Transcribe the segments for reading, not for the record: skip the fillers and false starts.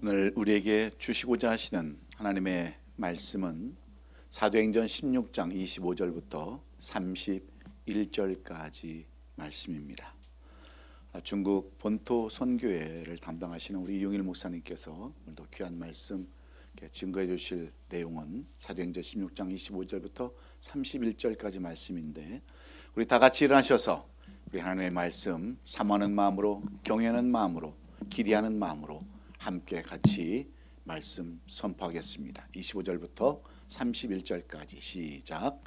오늘 우리에게 주시고자 하시는 하나님의 말씀은 사도행전 16장 25절부터 31절까지 말씀입니다. 중국 본토 선교회를 담당하시는 우리 이용일 목사님께서 오늘도 귀한 말씀 증거해 주실 내용은 사도행전 16장 25절부터 31절까지 말씀인데, 우리 다 같이 일어나셔서 우리 하나님의 말씀 사모하는 마음으로, 경외하는 마음으로, 기대하는 마음으로 함께 같이 말씀 선포하겠습니다. 25절부터 31절까지 시작.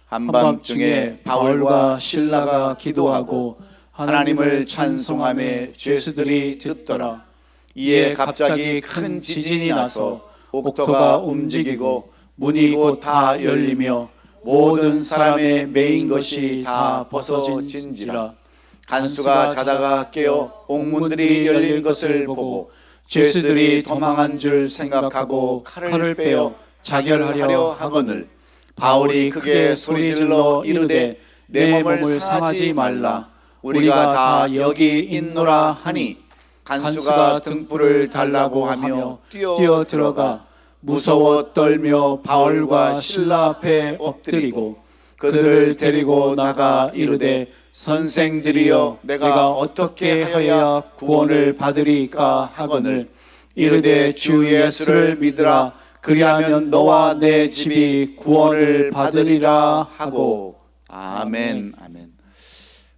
한밤중에 바울과 실라가 기도하고 하나님을 찬송하며 죄수들이 듣더라. 이에 갑자기 큰 지진이 나서 옥토가 움직이고 문이 곧 다 열리며 모든 사람의 매인 것이 다 벗어진지라. 간수가 자다가 깨어 옥문들이 열린 것을 보고 죄수들이 도망한 줄 생각하고 칼을 빼어 자결하려 하거늘 바울이 크게 소리질러 이르되 내 몸을 상하지 말라. 우리가 다 여기 있노라 하니 간수가 등불을 달라고 하며 뛰어 들어가 무서워 떨며 바울과 실라 앞에 엎드리고 그들을 데리고 나가 이르되 선생들이여 내가 어떻게 하여야 구원을 받으리까 하거늘 이르되 주 예수를 믿으라. 그리하면 너와 내 집이 구원을 받으리라 하고. 아멘. 아멘.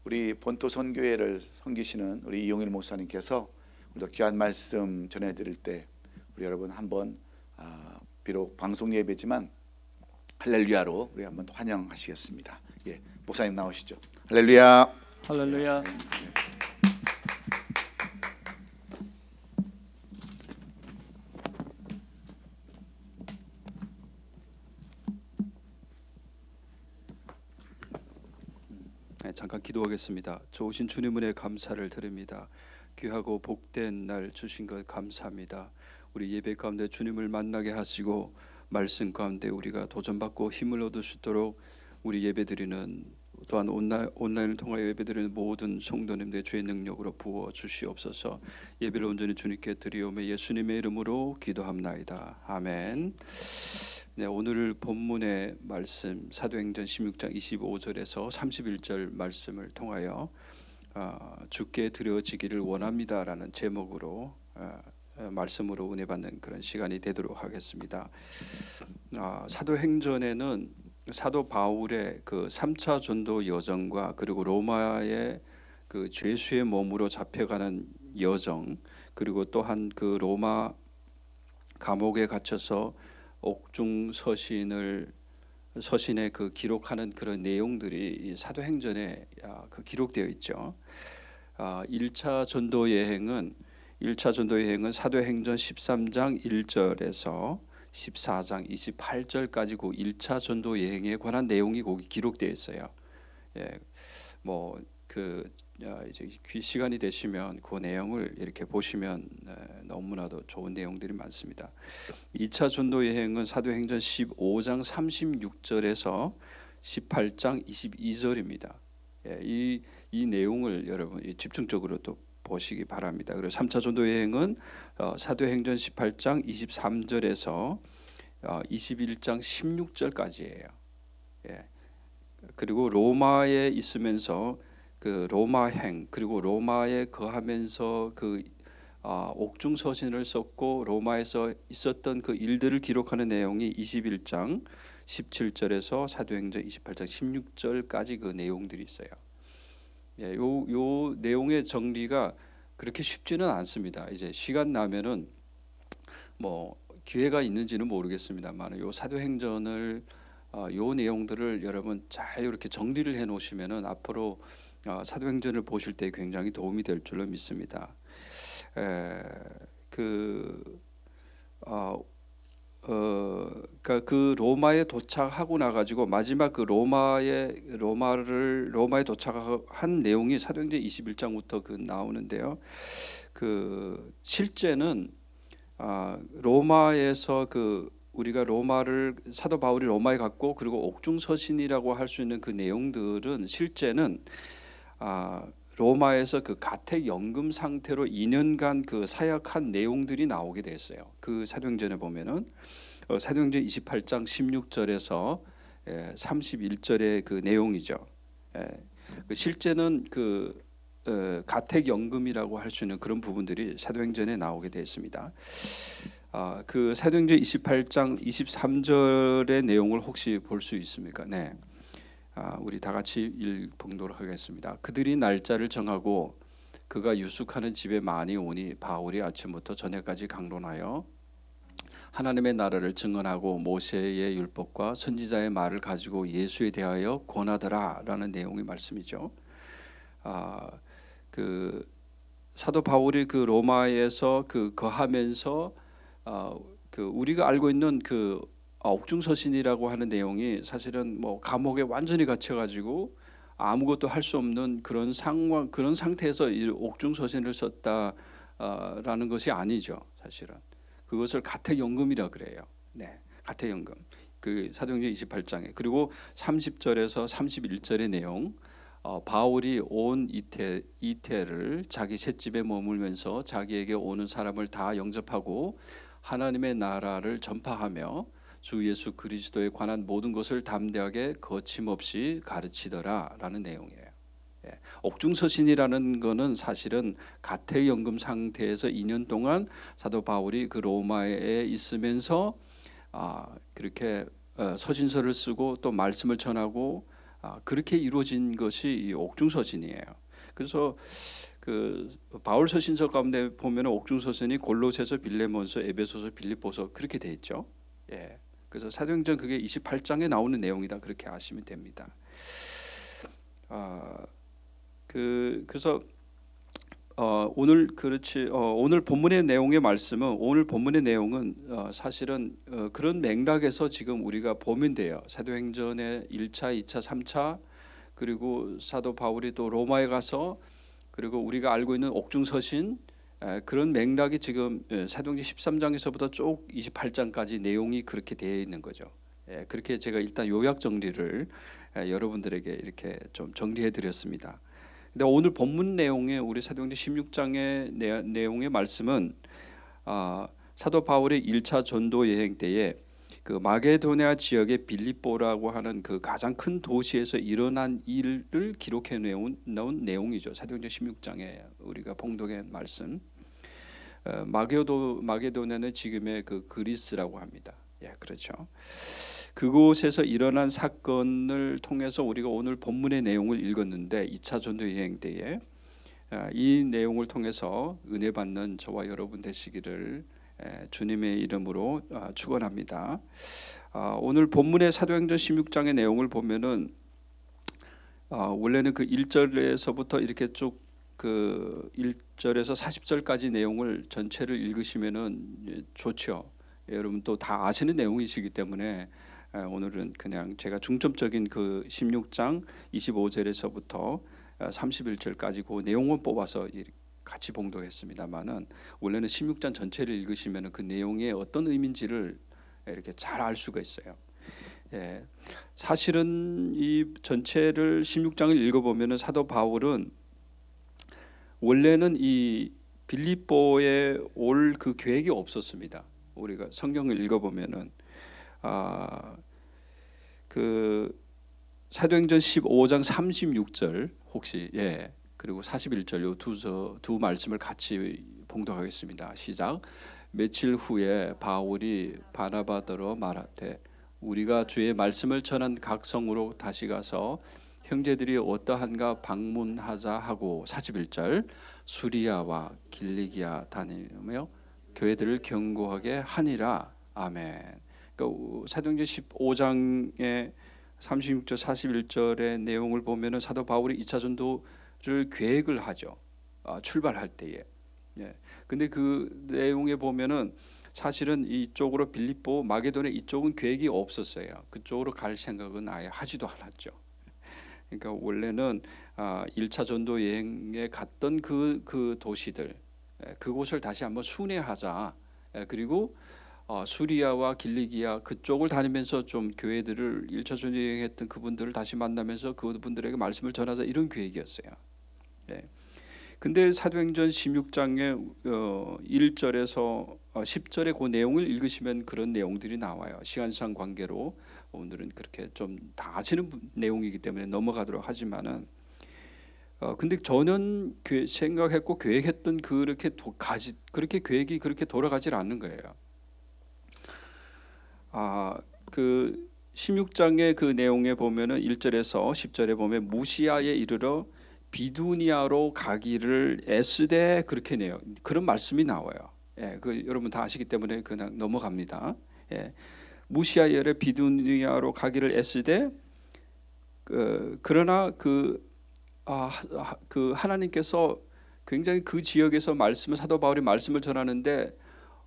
우리 본토 선교회를 섬기시는 우리 이용일 목사님께서 오늘도 귀한 말씀 전해드릴 때 우리 여러분 한번 비록 방송 예배지만 할렐루야로 우리 한번 환영하시겠습니다. 예, 목사님 나오시죠. 할렐루야. 할렐루야. 잠깐 기도하겠습니다. 좋으신 주님 은혜 감사를 드립니다. 귀하고 복된 날 주신 것 감사합니다. 우리 예배 가운데 주님을 만나게 하시고 말씀 가운데 우리가 도전받고 힘을 얻을 수 있도록 우리 예배드리는, 또한 온라인을 통하여 예배드리는 모든 성도님들의 주의 능력으로 부어 주시옵소서. 예배를 온전히 주님께 드리오며 예수님의 이름으로 기도합나이다. 아멘. 네, 오늘 본문의 말씀 사도행전 16장 25절에서 31절 말씀을 통하여 주께 드려지기를 원합니다라는 제목으로 말씀으로 은혜 받는 그런 시간이 되도록 하겠습니다. 사도행전에는 사도 바울의 그 3차 전도 여정과 그리고 로마의 그 죄수의 몸으로 잡혀가는 여정, 그리고 또한 그 로마 감옥에 갇혀서 옥중 서신에 그 기록하는 그런 내용들이 사도행전에 그 기록되어 있죠. 1차 전도 여행은 사도행전 13장 1절에서 14장 28절까지 그 1차 전도 여행에 관한 내용이 거기 기록되어 있어요. 예, 이제 시간이 되시면 그 내용을 이렇게 보시면 너무나도 좋은 내용들이 많습니다. 2차 전도 여행은 사도행전 15장 36절에서 18장 22절입니다. 예, 이 내용을 여러분 집중적으로 또 보시기 바랍니다. 그리고 3차 전도 여행은 사도행전 18장 23절에서 21장 16절까지예요. 예. 그리고 로마에 있으면서 그 로마행, 그리고 로마에 거하면서 그 옥중 서신을 썼고 로마에서 있었던 그 일들을 기록하는 내용이 21장 17절에서 사도행전 28장 16절까지 그 내용들이 있어요. 예, 요 내용의 정리가 그렇게 쉽지는 않습니다. 이제 시간 나면은 기회가 있는지는 모르겠습니다만 요 사도행전을 요 내용들을 여러분 잘 이렇게 정리를 해 놓으시면은 앞으로 사도행전을 보실 때 굉장히 도움이 될 줄로 믿습니다. 그 로마에 도착하고 나가지고 마지막 그 로마에 도착한 내용이 사도행전 21장부터 그 나오는데요. 그 실제는 로마에서 우리가 사도 바울이 로마에 갔고 그리고 옥중 서신이라고 할 수 있는 그 내용들은 실제는 로마에서 그 가택 연금 상태로 2년간 그 사역한 내용들이 나오게 됐어요. 그 사도행전에 보면은 사도행전 28장 16절에서 31절의 그 내용이죠. 실제는 그 가택 연금이라고 할 수 있는 그런 부분들이 사도행전에 나오게 되어 있습니다. 그 사도행전 28장 23절의 내용을 혹시 볼 수 있습니까? 네. 우리 다 같이 읽도록 하겠습니다. 그들이 날짜를 정하고 그가 유숙하는 집에 많이 오니 바울이 아침부터 저녁까지 강론하여 하나님의 나라를 증언하고 모세의 율법과 선지자의 말을 가지고 예수에 대하여 권하더라라는 내용의 말씀이죠. 그 사도 바울이 그 로마에서 그 거하면서 그 우리가 알고 있는 그 옥중서신이라고 하는 내용이 사실은 뭐 감옥에 완전히 갇혀가지고 아무것도 할 수 없는 그런 상황, 그런 상태에서 이 옥중서신을 썼다라는 것이 아니죠. 사실은 그것을 가택연금이라 그래요. 네, 가택연금. 그 사도행전 28장에 그리고 30절에서 31절의 내용. 바울이 온 이태를 자기 셋집에 머물면서 자기에게 오는 사람을 다 영접하고 하나님의 나라를 전파하며 주 예수 그리스도에 관한 모든 것을 담대하게 거침없이 가르치더라라는 내용이에요. 옥중서신이라는 것은 사실은 가택연금 상태에서 2년 동안 사도 바울이 그 로마에 있으면서 그렇게 서신서를 쓰고 또 말씀을 전하고 그렇게 이루어진 것이 이 옥중서신이에요. 그래서 그 바울 서신서 가운데 보면 옥중서신이 골로새서, 빌레몬서, 에베소서, 빌립보서 그렇게 돼 있죠. 그래서 사도행전 그게 28장에 나오는 내용이다 그렇게 아시면 됩니다. 그래서 오늘 오늘 본문의 내용의 말씀은 오늘 본문의 내용은 사실은 그런 맥락에서 지금 우리가 보면 돼요. 사도행전의 1차, 2차, 3차 그리고 사도 바울이 또 로마에 가서 그리고 우리가 알고 있는 옥중서신 그런 맥락이 지금 사도행전 13장에서부터 쭉 28장까지 내용이 그렇게 되어 있는 거죠. 그렇게 제가 일단 요약 정리를 여러분들에게 이렇게 좀 정리해 드렸습니다. 근데 오늘 본문 내용의 우리 사도행전 16장의 내용의 말씀은 사도 바울의 1차 전도 여행 때에 그 마게도냐 지역의 빌립보라고 하는 그 가장 큰 도시에서 일어난 일을 기록해 놓은 내용이죠. 사도행전 16장에 우리가 봉독한 말씀. 마게도냐는 지금의 그 그리스라고 합니다. 그렇죠. 그곳에서 일어난 사건을 통해서 우리가 오늘 본문의 내용을 읽었는데 2차 전도 여행 때에 이 내용을 통해서 은혜 받는 저와 여러분 되시기를 주님의 이름으로 축원합니다. 오늘 본문의 사도행전 16장의 내용을 보면은 원래는 그 1절에서부터 이렇게 쭉 그 1절에서 40절까지 내용을 전체를 읽으시면은 좋죠. 여러분 또 다 아시는 내용이시기 때문에 오늘은 그냥 제가 중점적인 그 16장 25절에서부터 31절까지 그 내용을 뽑아서 같이 봉독했습니다만은 원래는 16장 전체를 읽으시면 그 내용의 어떤 의미인지를 이렇게 잘 알 수가 있어요. 사실은 이 전체를 16장을 읽어보면 사도 바울은 원래는 이 빌립보에 올 그 계획이 없었습니다. 우리가 성경을 읽어보면은 그 사도행전 15장 36절 혹시 그리고 41절 요 두 말씀을 같이 봉독하겠습니다. 시작. 며칠 후에 바울이 바나바더러 말하되 우리가 주의 말씀을 전한 각 성으로 다시 가서 형제들이 어떠한가 방문하자 하고 41절 수리아와 길리기아 다니며 교회들을 경고하게 하니라. 아멘. 그러니까 사도행전 15장의 36절 41절의 내용을 보면은 사도 바울이 2차 전도를 계획을 하죠. 출발할 때에. 근데 그 내용에 보면은 사실은 이쪽으로 빌립보, 마게도냐 이쪽은 계획이 없었어요. 그쪽으로 갈 생각은 아예 하지도 않았죠. 그러니까 원래는 1차 전도 여행에 갔던 그 도시들 그곳을 다시 한번 순회하자. 그리고 수리아와 길리기아 그쪽을 다니면서 좀 교회들을 1차 전도 여행했던 그분들을 다시 만나면서 그분들에게 말씀을 전하자 이런 계획이었어요. 예. 근데 사도행전 16장의 1절에서 10절의 그 내용을 읽으시면 그런 내용들이 나와요. 시간상 관계로 오늘은 그렇게 좀 다 아시는 내용이기 때문에 넘어가도록 하지만은 근데 저는 생각했고 계획했던 그렇게 계획이 그렇게 돌아가질 않는 거예요. 그 16장의 그 내용에 보면은 1절에서 10절에 보면 무시아에 이르러 비두니아로 가기를 애쓰되 그렇게 내요. 그런 말씀이 나와요. 예, 그 여러분 다 아시기 때문에 그냥 넘어갑니다. 예, 무시아에 이르러 비두니아로 가기를 애쓰되 그러나 그 하나님께서 굉장히 그 지역에서 사도 바울이 말씀을 전하는데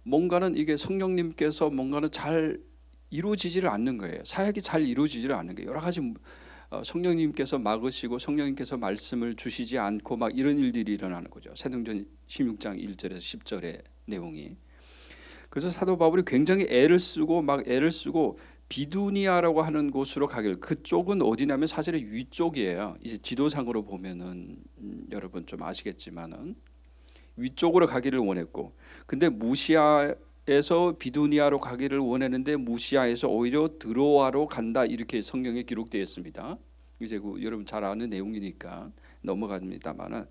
뭔가는 이게 성령님께서 뭔가는 잘 이루어지지를 않는 거예요. 사역이 잘 이루어지지를 않는 거예요. 여러 가지 성령님께서 막으시고 성령님께서 말씀을 주시지 않고 막 이런 일들이 일어나는 거죠. 사도행전 16장 1절에서 10절의 내용이. 그래서 사도 바울이 굉장히 애를 쓰고 비두니아라고 하는 곳으로 가길, 그쪽은 어디냐면 사실은 위쪽이에요. 이제 지도상으로 보면은 여러분 좀 아시겠지만은 위쪽으로 가기를 원했고, 근데 무시아에서 비두니아로 가기를 원했는데 무시아에서 오히려 드로아로 간다, 이렇게 성경에 기록되어 있습니다. 이제 여러분 잘 아는 내용이니까 넘어갑니다만은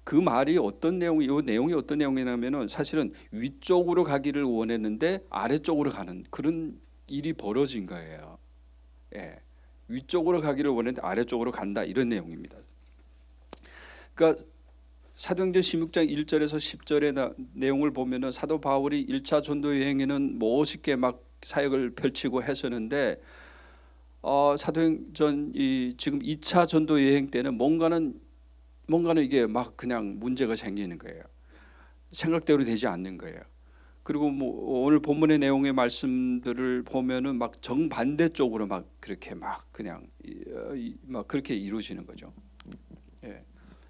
그 말이 어떤 내용이, 이 내용이 어떤 내용이냐면은 사실은 위쪽으로 가기를 원했는데 아래쪽으로 가는 그런 일이 벌어진 거예요. 예, 위쪽으로 가기를 원했는데 아래쪽으로 간다, 이런 내용입니다. 그러니까 사도행전 16장 1절에서 10절의 내용을 보면은 사도 바울이 1차 전도 여행에는 멋있게 막 사역을 펼치고 했었는데 사도행전 지금 2차 전도 여행 때는 뭔가는 이게 막 그냥 문제가 생기는 거예요. 생각대로 되지 않는 거예요. 그리고 오늘 본문의 내용의 말씀들을 보면은 막 정반대 쪽으로 막 그렇게 막 그냥 막 그렇게 이루어지는 거죠. 예.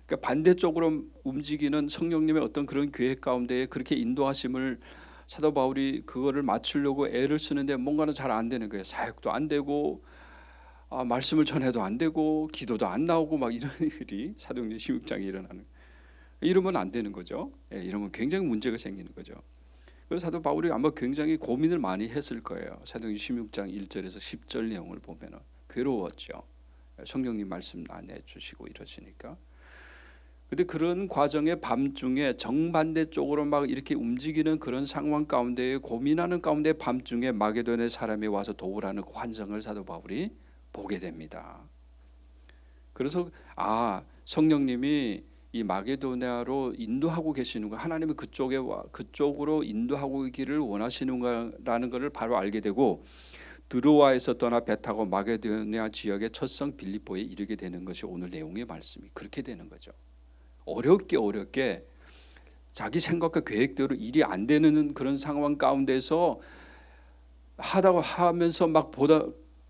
그러니까 반대쪽으로 움직이는 성령님의 어떤 그런 계획 가운데 그렇게 인도하심을 사도 바울이 그거를 맞추려고 애를 쓰는데 뭔가는 잘 안 되는 거예요. 사역도 안 되고 말씀을 전해도 안 되고 기도도 안 나오고 막 이런 일이 사도행전 16장에 일어나는, 이러면 안 되는 거죠. 예, 이러면 굉장히 문제가 생기는 거죠. 그래서 사도 바울이 아마 굉장히 고민을 많이 했을 거예요. 사도행전 16장 1절에서 10절 내용을 보면은 괴로웠죠. 성령님 말씀 안 해주시고 이러시니까. 근데 그런 과정의 밤중에 정반대 쪽으로 막 이렇게 움직이는 그런 상황 가운데 고민하는 가운데 밤중에 마게도네 사람이 와서 도우라는 그 환상을 사도 바울이 보게 됩니다. 그래서 성령님이 이 마게도냐로 인도하고 계시는 거, 하나님이 그쪽으로 인도하고 있기를 원하시는가라는 것을 바로 알게 되고, 드로아에서 떠나 배 타고 마게도냐 지역의 첫 성 빌립보에 이르게 되는 것이 오늘 내용의 말씀이 그렇게 되는 거죠. 어렵게 자기 생각과 계획대로 일이 안 되는 그런 상황 가운데서 하면서 막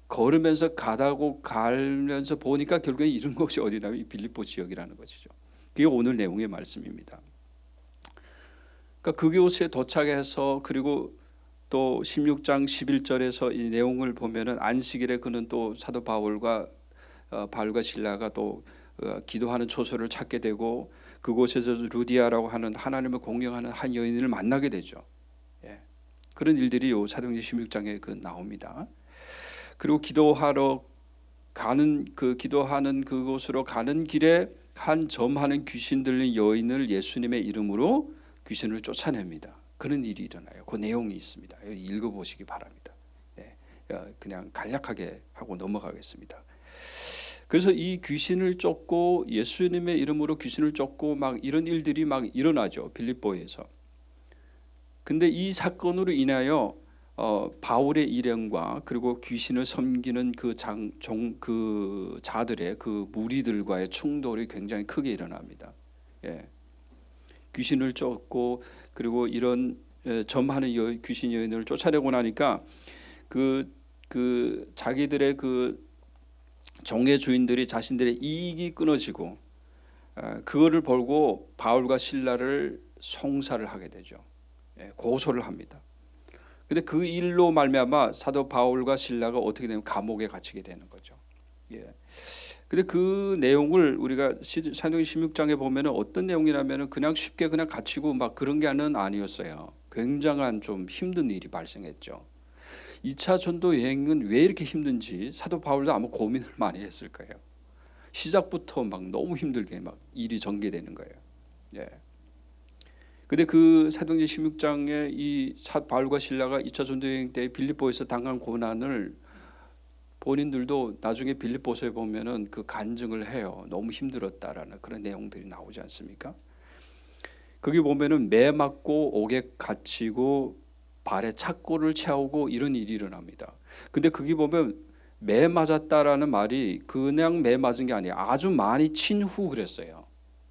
걸으면서 가면서 보니까 결국에 이런 곳이 어디냐면 이 빌립보 지역이라는 것이죠. 그게 오늘 내용의 말씀입니다. 그러니까 그곳에 도착해서, 그리고 또 16장 11절에서 이 내용을 보면은 안식일에 그는 또 사도 바울과 실라가 또 기도하는 초소를 찾게 되고, 그곳에서 루디아라고 하는 하나님을 공경하는 한 여인을 만나게 되죠. 예. 그런 일들이 요 사도행전 16장에 나옵니다. 그리고 기도하는 그곳으로 가는 길에 한 점하는 귀신 들린 여인을 예수님의 이름으로 귀신을 쫓아냅니다. 그런 일이 일어나요. 그 내용이 있습니다. 읽어보시기 바랍니다. 네, 그냥 간략하게 하고 넘어가겠습니다. 그래서 이 귀신을 쫓고 예수님의 이름으로 귀신을 쫓고 막 이런 일들이 막 일어나죠. 빌립보에서. 근데 이 사건으로 인하여 바울의 일행과 그리고 귀신을 섬기는 그 자들의 그 무리들과의 충돌이 굉장히 크게 일어납니다. 예. 귀신을 쫓고 그리고 이런 점하는 귀신 여인을 쫓아내고 나니까 그 자기들의 그 종의 주인들이 자신들의 이익이 끊어지고 그거를 보고 바울과 실라를 송사를 하게 되죠. 예, 고소를 합니다. 근데 그 일로 말미암아 사도 바울과 실라가 어떻게 되면 감옥에 갇히게 되는 거죠. 예. 근데 그 내용을 우리가 사도행전 16장에 보면은 어떤 내용이라면은 그냥 쉽게 그냥 갇히고 막 그런 게 아니었어요. 굉장한 좀 힘든 일이 발생했죠. 2차 전도 여행은 왜 이렇게 힘든지 사도 바울도 아마 고민을 많이 했을 거예요. 시작부터 막 너무 힘들게 막 일이 전개되는 거예요. 예. 근데 그 사도행전 16장에 이 바울과 실라가 2차 전도 여행 때 빌립보에서 당한 고난을 본인들도 나중에 빌립보서에 보면은 그 간증을 해요. 너무 힘들었다라는 그런 내용들이 나오지 않습니까? 거기 보면은 매 맞고 옥에 갇히고 발에 착고를 채우고 이런 일이 일어납니다. 근데 거기 보면 매 맞았다라는 말이 그냥 매 맞은 게 아니에요. 아주 많이 친 후 그랬어요.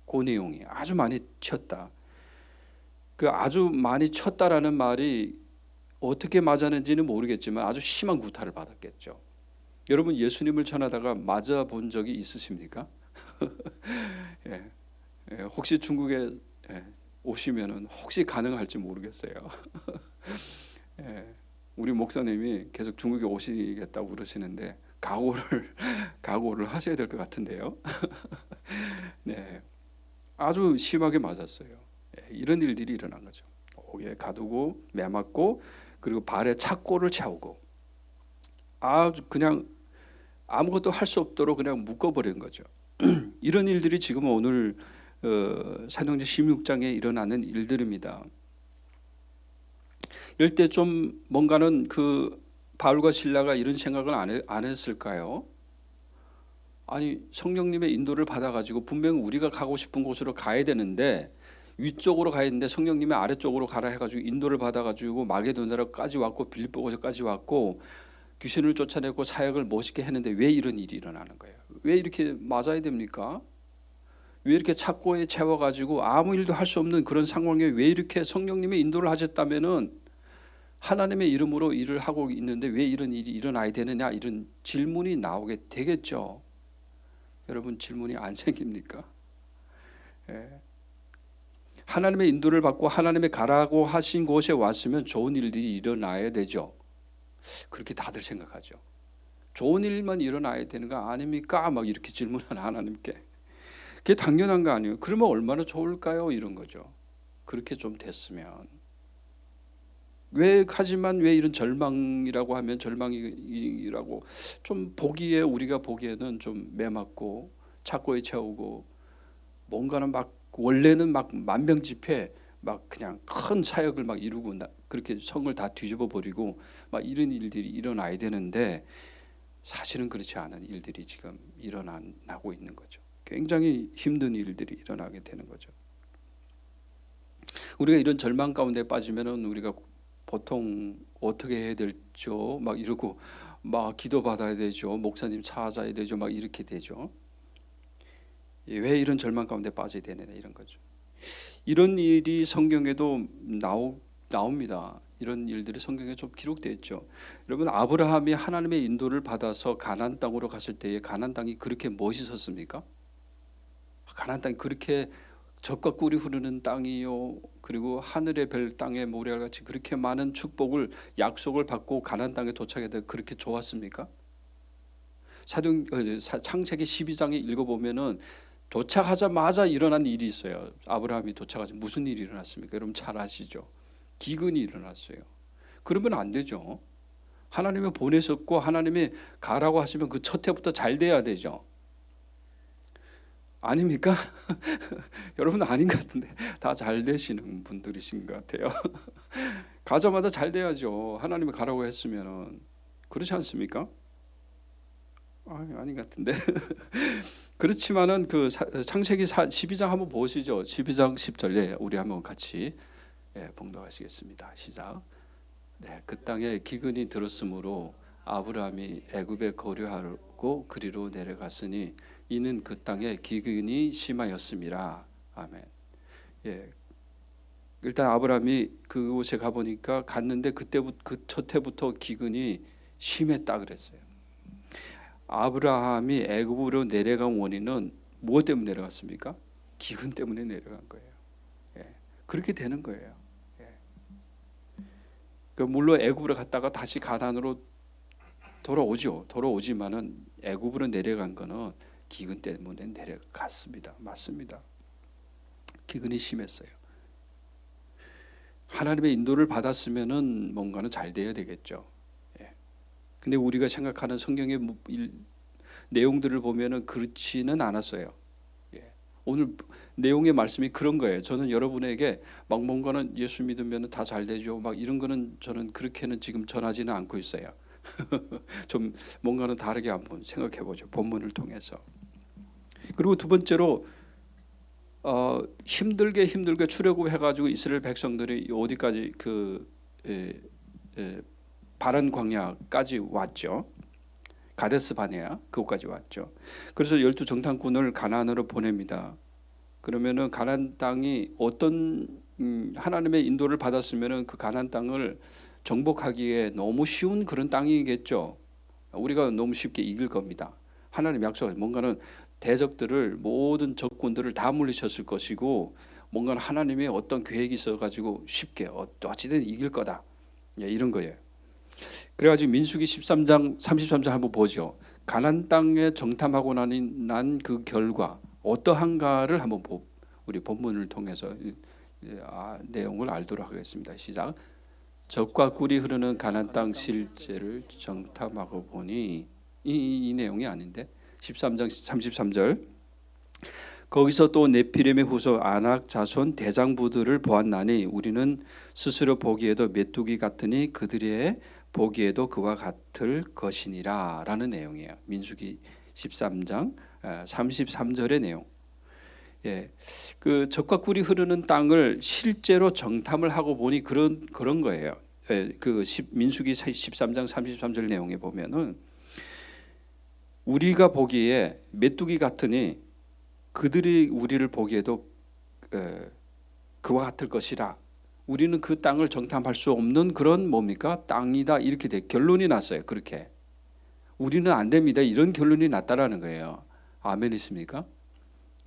그 내용이 아주 많이 쳤다. 그 아주 많이 쳤다라는 말이 어떻게 맞았는지는 모르겠지만 아주 심한 구타를 받았겠죠. 여러분 예수님을 전하다가 맞아 본 적이 있으십니까? 예, 혹시 중국에 오시면은 혹시 가능할지 모르겠어요. 예, 우리 목사님이 계속 중국에 오시겠다고 그러시는데 각오를 하셔야 될 것 같은데요. 네, 아주 심하게 맞았어요. 이런 일들이 일어난 거죠. 옥에 가두고 매 맞고 그리고 발에 착고를 채우고 아주 그냥 아무것도 할 수 없도록 그냥 묶어버린 거죠. 이런 일들이 지금 오늘 사도행전 16장에 일어나는 일들입니다. 이럴 때 좀 뭔가는 그 바울과 실라가 이런 생각을 안 했을까요? 아니 성령님의 인도를 받아가지고 분명 우리가 가고 싶은 곳으로 가야 되는데 위쪽으로 가야 되는데 성령님의 아래쪽으로 가라 해가지고 인도를 받아가지고 마게도냐까지 왔고 빌립보까지 왔고 귀신을 쫓아내고 사역을 멋있게 했는데 왜 이런 일이 일어나는 거예요? 왜 이렇게 맞아야 됩니까? 왜 이렇게 착고에 채워가지고 아무 일도 할 수 없는 그런 상황에 왜 이렇게 성령님의 인도를 하셨다면은 하나님의 이름으로 일을 하고 있는데 왜 이런 일이 일어나야 되느냐 이런 질문이 나오게 되겠죠. 여러분 질문이 안 생깁니까? 예. 하나님의 인도를 받고 하나님의 가라고 하신 곳에 왔으면 좋은 일들이 일어나야 되죠. 그렇게 다들 생각하죠. 좋은 일만 일어나야 되는 거 아닙니까? 막 이렇게 질문하는 하나님께. 그게 당연한 거 아니에요. 그러면 얼마나 좋을까요? 이런 거죠. 그렇게 좀 됐으면. 하지만 왜 이런 절망이라고 하면 절망이라고 좀 보기에 우리가 보기에는 좀 매맞고 착고에 채우고 뭔가는 막 원래는 막 만병집회 막 그냥 큰 사역을 막 이루고 그렇게 성을 다 뒤집어 버리고 막 이런 일들이 일어나야 되는데 사실은 그렇지 않은 일들이 지금 일어나고 있는 거죠. 굉장히 힘든 일들이 일어나게 되는 거죠. 우리가 이런 절망 가운데 빠지면은 우리가 보통 어떻게 해야 될죠? 막 이러고 막 기도 받아야 되죠. 목사님 찾아야 되죠. 막 이렇게 되죠. 왜 이런 절망 가운데 빠져야 되느냐 이런 거죠. 이런 일이 성경에도 나옵니다. 이런 일들이 성경에 좀 기록되어 있죠. 여러분 아브라함이 하나님의 인도를 받아서 가나안 땅으로 갔을 때에 가나안 땅이 그렇게 멋있었습니까? 가나안 땅이 그렇게 젖과 꿀이 흐르는 땅이요. 그리고 하늘의 별 땅에 모래알같이 그렇게 많은 축복을 약속을 받고 가나안 땅에 도착했다 그렇게 좋았습니까? 창세기 12장에 읽어보면은 도착하자마자 일어난 일이 있어요. 아브라함이 도착하자 무슨 일이 일어났습니까? 여러분 잘 아시죠? 기근이 일어났어요. 그러면 안 되죠. 하나님이 보내셨고 하나님이 가라고 하시면 그 첫 해부터 잘 돼야 되죠. 아닙니까? 여러분 아닌 것 같은데 다 잘 되시는 분들이신 것 같아요. 가자마자 잘 돼야죠. 하나님이 가라고 했으면은 그렇지 않습니까? 아닌 것 같은데. 그렇지만은 그 창세기 12장 한번 보시죠. 12장 10절 예, 우리 한번 같이 봉독하시겠습니다. 시작. 네, 그 땅에 기근이 들었으므로 아브라함이 애굽에 거류하고 그리로 내려갔으니 이는 그 땅에 기근이 심하였음이라. 아멘. 예, 일단 아브라함이 그곳에 가 보니까 갔는데 그때부터 그 첫 해부터 기근이 심했다 그랬어요. 아브라함이 애굽으로 내려간 원인은 무엇 때문에 내려갔습니까? 기근 때문에 내려간 거예요. 예, 그렇게 되는 거예요. 예. 물론 애굽으로 갔다가 다시 가나안으로 돌아오지만은 애굽으로 내려간 거는 기근 때문에 내려갔습니다. 맞습니다. 기근이 심했어요. 하나님의 인도를 받았으면은 뭔가는 잘 돼야 되겠죠. 예. 근데 우리가 생각하는 성경의 내용들을 보면은 그렇지는 않았어요. 예. 오늘 내용의 말씀이 그런 거예요. 저는 여러분에게 막 뭔가는 예수 믿으면 다 잘 되죠. 막 이런 거는 저는 그렇게는 지금 전하지는 않고 있어요. 좀 뭔가는 다르게 한번 생각해 보죠. 본문을 통해서. 그리고 두 번째로 힘들게 출애굽해가지고 이스라엘 백성들이 어디까지 바란 광야까지 왔죠. 가데스 바네아 그곳까지 왔죠. 그래서 12 정탐꾼을 가나안으로 보냅니다. 그러면은 가나안 땅이 어떤 하나님의 인도를 받았으면은 그 가나안 땅을 정복하기에 너무 쉬운 그런 땅이겠죠. 우리가 너무 쉽게 이길 겁니다. 하나님 약속은 뭔가는 대적들을 모든 적군들을 다 물리쳤을 것이고 뭔가는 하나님의 어떤 계획이 있어가지고 쉽게 어찌든 이길 거다. 예, 이런 거예요. 그래가지고 민수기 13장 33절 한번 보죠. 가나안 땅에 정탐하고 난 그 결과 어떠한가를 한번 우리 본문을 통해서 내용을 알도록 하겠습니다. 시작. 젖과 꿀이 흐르는 가나안 땅 실제를 정탐하고 보니 이 내용이 아닌데 13장 33절 거기서 또 네피림의 후손 아낙 자손 대장부들을 보았나니 우리는 스스로 보기에도 메뚜기 같으니 그들의 보기에도 그와 같을 것이니라 라는 내용이에요. 민수기 13장 33절의 내용. 예, 그 젖과 꿀이 흐르는 땅을 실제로 정탐을 하고 보니 그런 거예요. 예, 그 민수기 13장 33절 내용에 보면은 우리가 보기에 메뚜기 같으니 그들이 우리를 보기에도 그와 같을 것이라. 우리는 그 땅을 정탐할 수 없는 그런 뭡니까? 땅이다 이렇게 결론이 났어요. 그렇게 우리는 안 됩니다. 이런 결론이 났다라는 거예요. 아멘 있습니까?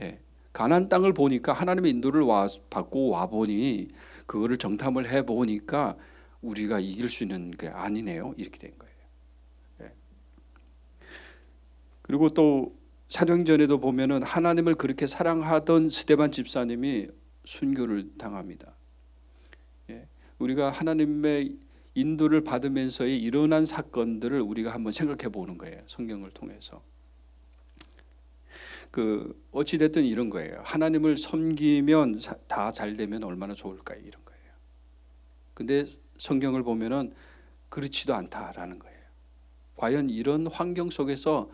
예. 가나안 땅을 보니까 하나님의 인도를 받고 와 보니 그거를 정탐을 해 보니까 우리가 이길 수 있는 게 아니네요. 이렇게 된 거예요. 예. 그리고 또 사도행전에도 보면은 하나님을 그렇게 사랑하던 스데반 집사님이 순교를 당합니다. 예. 우리가 하나님의 인도를 받으면서의 일어난 사건들을 우리가 한번 생각해 보는 거예요. 성경을 통해서. 어찌 됐든 이런 거예요. 하나님을 섬기면 다 잘 되면 얼마나 좋을까요? 이런 거예요. 근데 성경을 보면은 그렇지도 않다라는 거예요. 과연 이런 환경 속에서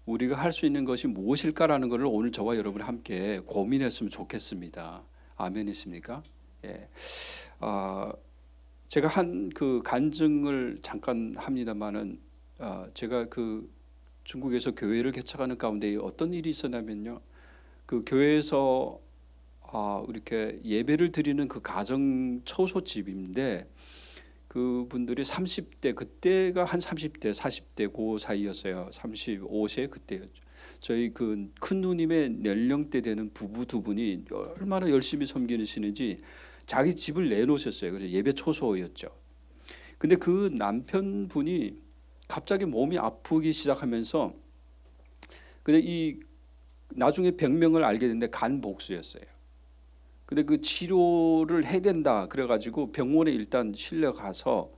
우리가 할 수 있는 것이 무엇일까라는 것을 오늘 저와 여러분이 함께 고민했으면 좋겠습니다. 아멘이십니까? 예. 제가 한 그 간증을 잠깐 합니다만은 제가 중국에서 교회를 개척하는 가운데 어떤 일이 있었냐면요. 그 교회에서 이렇게 예배를 드리는 그 가정 처소집인데 그분들이 30대 그때가 한 30대 40대 그 사이였어요. 35세 그때였죠. 저희 그 큰 누님의 연령대 되는 부부 두 분이 얼마나 열심히 섬기시는지 자기 집을 내놓으셨어요. 그래서 예배 초소였죠. 근데 그 남편분이 갑자기 몸이 아프기 시작하면서 근데 나중에 병명을 알게 됐는데 간 복수였어요. 근데 그 치료를 해야 된다 그래가지고 병원에 일단 실려가서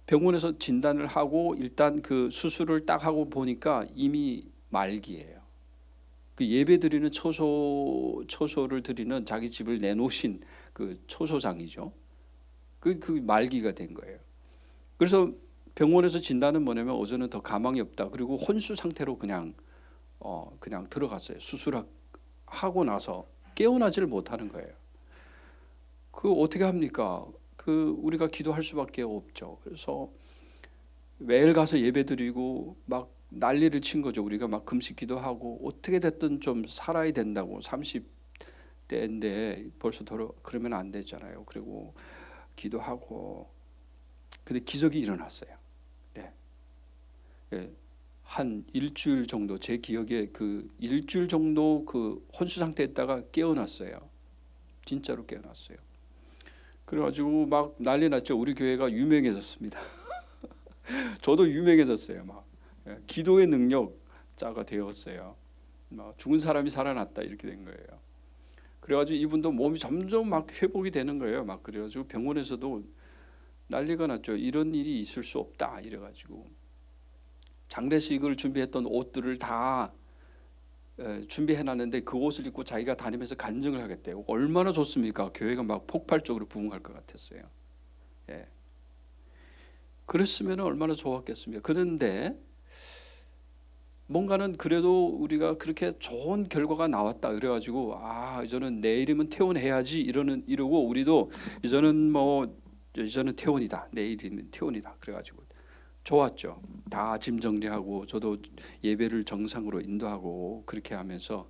병원에서 진단을 하고 일단 그 수술을 딱 하고 보니까 이미 말기예요. 그 예배 드리는 초소를 드리는 자기 집을 내놓으신 그 초소장이죠. 그 말기가 된 거예요. 그래서 병원에서 진단은 뭐냐면 어제는 더 가망이 없다. 그리고 혼수 상태로 그냥 들어갔어요. 수술하고 나서 깨어나지를 못하는 거예요. 어떻게 합니까? 우리가 기도할 수밖에 없죠. 그래서 매일 가서 예배드리고 막 난리를 친 거죠. 우리가 막 금식 기도하고 어떻게 됐든 좀 살아야 된다고 30대인데 벌써 그러면 안 되잖아요. 그리고 기도하고 근데 기적이 일어났어요. 네. 한 일주일 정도 제 기억에 일주일 정도 혼수 상태에 있다가 깨어났어요. 진짜로 깨어났어요. 그래가지고 막 난리 났죠. 우리 교회가 유명해졌습니다. 저도 유명해졌어요. 막 기도의 능력 자가 되었어요. 죽은 사람이 살아났다 이렇게 된 거예요. 그래가지고 이분도 몸이 점점 막 회복이 되는 거예요. 막 그래가지고 병원에서도 난리가 났죠. 이런 일이 있을 수 없다 이래가지고 장례식을 준비했던 옷들을 다 준비해놨는데 그 옷을 입고 자기가 다니면서 간증을 하겠대요. 얼마나 좋습니까? 교회가 막 폭발적으로 부흥할 것 같았어요. 예. 그랬으면 얼마나 좋았겠습니까? 그런데 뭔가는 그래도 우리가 그렇게 좋은 결과가 나왔다 그래가지고 이제는 내일이면 퇴원해야지 이러고 우리도 이제는 퇴원이다, 내일이면 퇴원이다 그래가지고 좋았죠. 다 짐 정리하고 저도 예배를 정상으로 인도하고 그렇게 하면서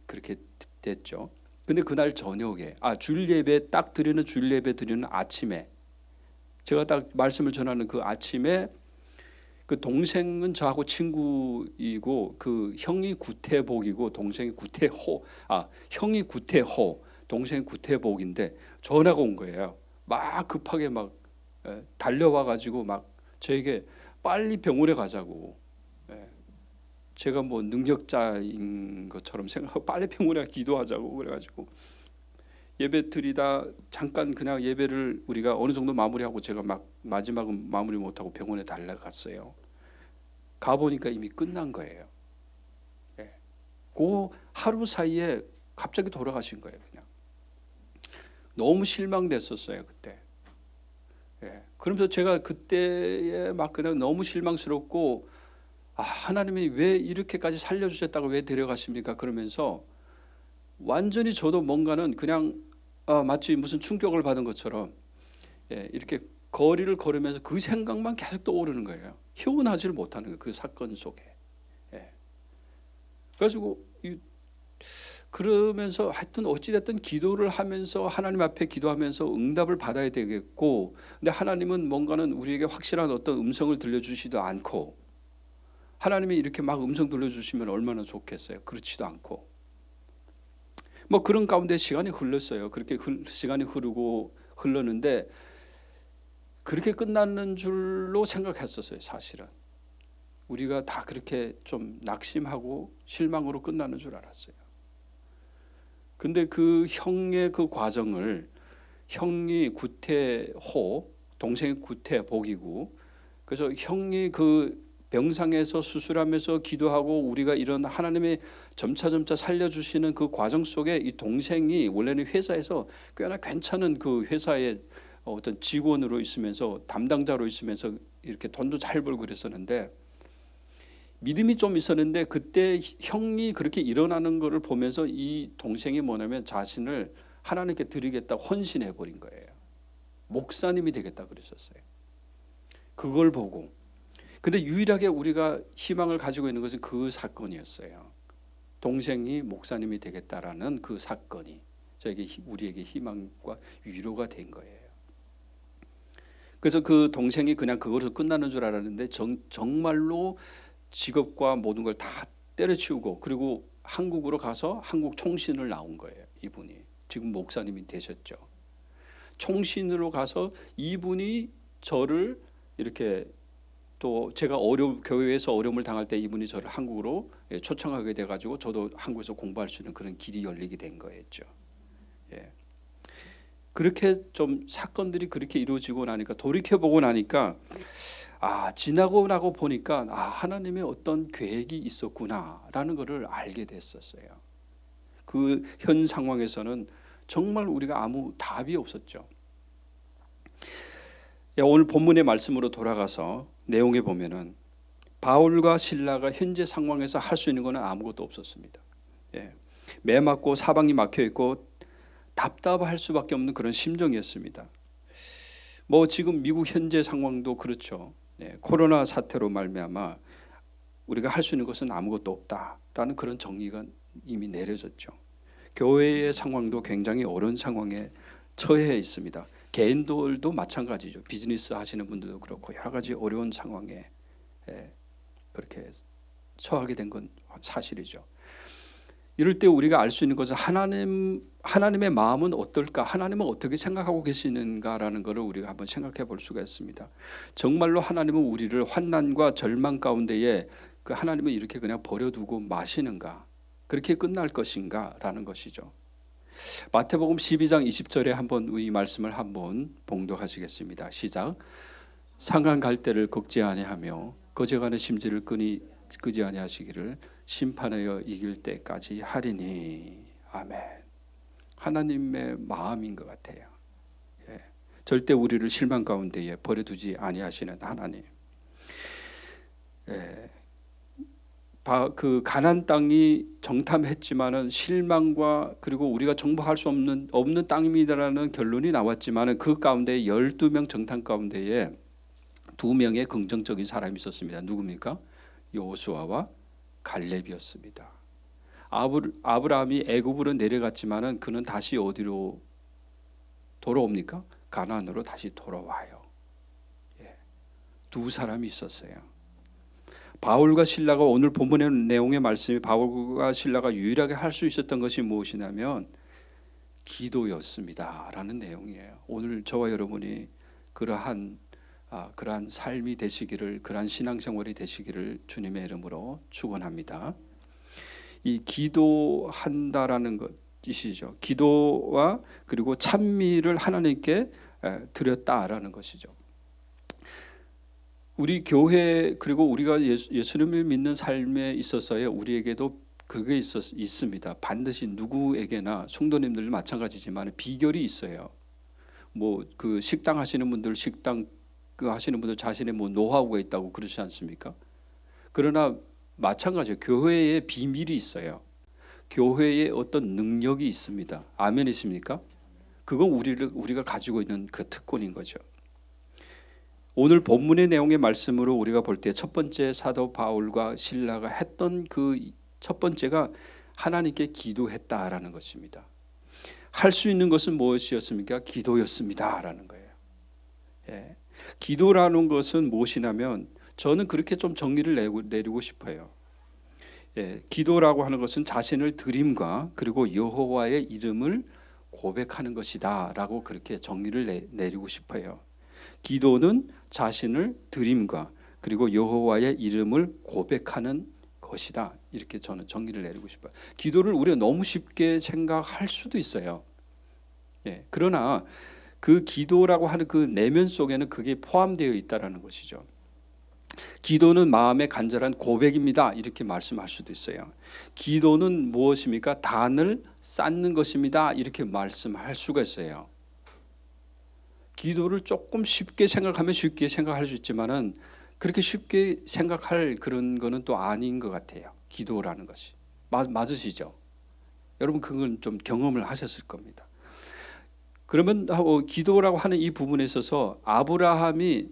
그렇게 됐죠. 근데 그날 저녁에 주일 예배 딱 드리는 주일 예배 드리는 아침에 제가 딱 말씀을 전하는 그 아침에 그 동생은 저하고 친구이고 그 형이 구태복이고 동생이 구태호 형이 구태호 동생이 구태복인데 전화가 온 거예요. 막 급하게 막 달려와 가지고 막 저에게 빨리 병원에 가자고. 제가 뭐 능력자인 것처럼 생각하고 빨리 병원에 기도하자고 그래가지고 예배 드리다 잠깐 그냥 예배를 우리가 어느 정도 마무리하고 제가 막 마지막은 마무리 못하고 병원에 달려갔어요. 가보니까 이미 끝난 거예요. 그 하루 사이에 갑자기 돌아가신 거예요. 그냥 너무 실망됐었어요 그때. 그러면서 제가 그때에 막 그냥 너무 실망스럽고 하나님이 왜 이렇게까지 살려주셨다고 왜 데려가십니까? 그러면서 완전히 저도 뭔가는 그냥 마치 무슨 충격을 받은 것처럼 이렇게 거리를 걸으면서 그 생각만 계속 떠오르는 거예요. 휴훈하지를 못하는 거예요. 그 사건 속에. 그래가지고 그러면서 하여튼 어찌됐든 기도를 하면서 하나님 앞에 기도하면서 응답을 받아야 되겠고, 근데 하나님은 뭔가는 우리에게 확실한 어떤 음성을 들려주시도 않고, 하나님이 이렇게 막 음성 들려주시면 얼마나 좋겠어요. 그렇지도 않고 뭐 그런 가운데 시간이 흘렀어요. 그렇게 시간이 흘렀는데 그렇게 끝나는 줄로 생각했었어요. 사실은 우리가 다 그렇게 좀 낙심하고 실망으로 끝나는 줄 알았어요. 근데 그 형의 그 과정을, 형이 구태호, 동생이 구태복이고, 그래서 형이 그 병상에서 수술하면서 기도하고 우리가 이런 하나님의 점차 살려주시는 그 과정 속에 이 동생이 원래는 회사에서 꽤나 괜찮은 그 회사의 어떤 직원으로 있으면서 담당자로 있으면서 이렇게 돈도 잘 벌고 그랬었는데 믿음이 좀 있었는데 그때 형이 그렇게 일어나는 것을 보면서 이 동생이 뭐냐면 자신을 하나님께 드리겠다 헌신해 버린 거예요. 목사님이 되겠다 그랬었어요. 그걸 보고 근데 유일하게 우리가 희망을 가지고 있는 것은 그 사건이었어요. 동생이 목사님이 되겠다라는 그 사건이 우리에게 희망과 위로가 된 거예요. 그래서 그 동생이 그냥 그것으로 끝나는 줄 알았는데 정말로 직업과 모든 걸 다 때려치우고 그리고 한국으로 가서 한국 총신을 나온 거예요. 이분이 지금 목사님이 되셨죠. 총신으로 가서 이분이 저를 이렇게 또 제가 교회에서 어려움을 당할 때 이분이 저를 한국으로 초청하게 돼가지고 저도 한국에서 공부할 수 있는 그런 길이 열리게 된 거였죠. 그렇게 좀 사건들이 그렇게 이루어지고 나니까 돌이켜보고 나니까 지나고 나고 보니까 하나님의 어떤 계획이 있었구나라는 것을 알게 됐었어요. 그 현 상황에서는 정말 우리가 아무 답이 없었죠. 오늘 본문의 말씀으로 돌아가서 내용에 보면은 바울과 실라가 현재 상황에서 할 수 있는 것은 아무것도 없었습니다. 매 맞고 사방이 막혀 있고 답답할 수밖에 없는 그런 심정이었습니다. 뭐 지금 미국 현재 상황도 그렇죠. 코로나 사태로 말미암아 우리가 할 수 있는 것은 아무것도 없다라는 그런 정의가 이미 내려졌죠. 교회의 상황도 굉장히 어려운 상황에 처해 있습니다. 개인들도 마찬가지죠. 비즈니스 하시는 분들도 그렇고 여러 가지 어려운 상황에 그렇게 처하게 된 건 사실이죠. 이럴 때 우리가 알 수 있는 것은 하나님의 마음은 어떨까? 하나님은 어떻게 생각하고 계시는가라는 것을 우리가 한번 생각해 볼 수가 있습니다. 정말로 하나님은 우리를 환난과 절망 가운데에 그 하나님은 이렇게 그냥 버려두고 마시는가? 그렇게 끝날 것인가? 라는 것이죠. 마태복음 12장 20절에 한번 이 말씀을 한번 봉독하시겠습니다. 시작. 상한 갈대를 꺾지 아니하며 거제가는 심지를 끄지 아니하시기를 심판하여 이길 때까지 하리니. 아멘. 하나님의 마음인 것 같아요. 예. 절대 우리를 실망 가운데에 버려두지 아니하시는 하나님. 예. 그 가나안 땅이 정탐했지만은 실망과 그리고 우리가 정복할 수 없는 땅입니다라는 결론이 나왔지만은 그 가운데 12명 정탐 가운데에 2명의 긍정적인 사람이 있었습니다. 누굽니까? 여호수아와 갈렙이었습니다. 아브라함이 애굽으로 내려갔지만은 그는 다시 어디로 돌아옵니까? 가나안으로 다시 돌아와요. 예. 두 사람이 있었어요. 바울과 실라가 오늘 본문의 내용의 말씀이 바울과 실라가 유일하게 할 수 있었던 것이 무엇이냐면 기도였습니다라는 내용이에요. 오늘 저와 여러분이 그러한 삶이 되시기를, 그러한 신앙생활이 되시기를 주님의 이름으로 축원합니다. 이 기도한다라는 것이시죠. 기도와 그리고 찬미를 하나님께 드렸다라는 것이죠. 우리 교회 그리고 우리가 예수님을 믿는 삶에 있어서의 우리에게도 그게 있습니다. 반드시 누구에게나 성도님들 마찬가지지만 비결이 있어요. 뭐 그 식당 하시는 분들 식당 그 하시는 분들 자신의 뭐 노하우가 있다고 그러지 않습니까? 그러나 마찬가지예요. 교회에 비밀이 있어요. 교회에 어떤 능력이 있습니다. 아멘이십니까? 그건 우리가 가지고 있는 그 특권인 거죠. 오늘 본문의 내용의 말씀으로 우리가 볼 때 첫 번째 사도 바울과 실라가 했던 그 첫 번째가 하나님께 기도했다라는 것입니다. 할 수 있는 것은 무엇이었습니까? 기도였습니다라는 거예요. 예. 기도라는 것은 무엇이냐면 저는 그렇게 좀 정리를 내리고 싶어요. 예. 기도라고 하는 것은 자신을 드림과 그리고 여호와의 이름을 고백하는 것이다라고 그렇게 정리를 내리고 싶어요. 기도는 자신을 드림과 그리고 여호와의 이름을 고백하는 것이다. 이렇게 저는 정리를 내리고 싶어요. 기도를 우리가 너무 쉽게 생각할 수도 있어요. 예, 그러나 그 기도라고 하는 그 내면 속에는 그게 포함되어 있다라는 것이죠. 기도는 마음의 간절한 고백입니다. 이렇게 말씀할 수도 있어요. 기도는 무엇입니까? 단을 쌓는 것입니다. 이렇게 말씀할 수가 있어요. 기도를 조금 쉽게 생각하면 쉽게 생각할 수 있지만은 그렇게 쉽게 생각할 그런 거는 또 아닌 것 같아요. 기도라는 것이 맞으시죠? 여러분 그건 좀 경험을 하셨을 겁니다. 그러면 기도라고 하는 이 부분에 있어서 아브라함의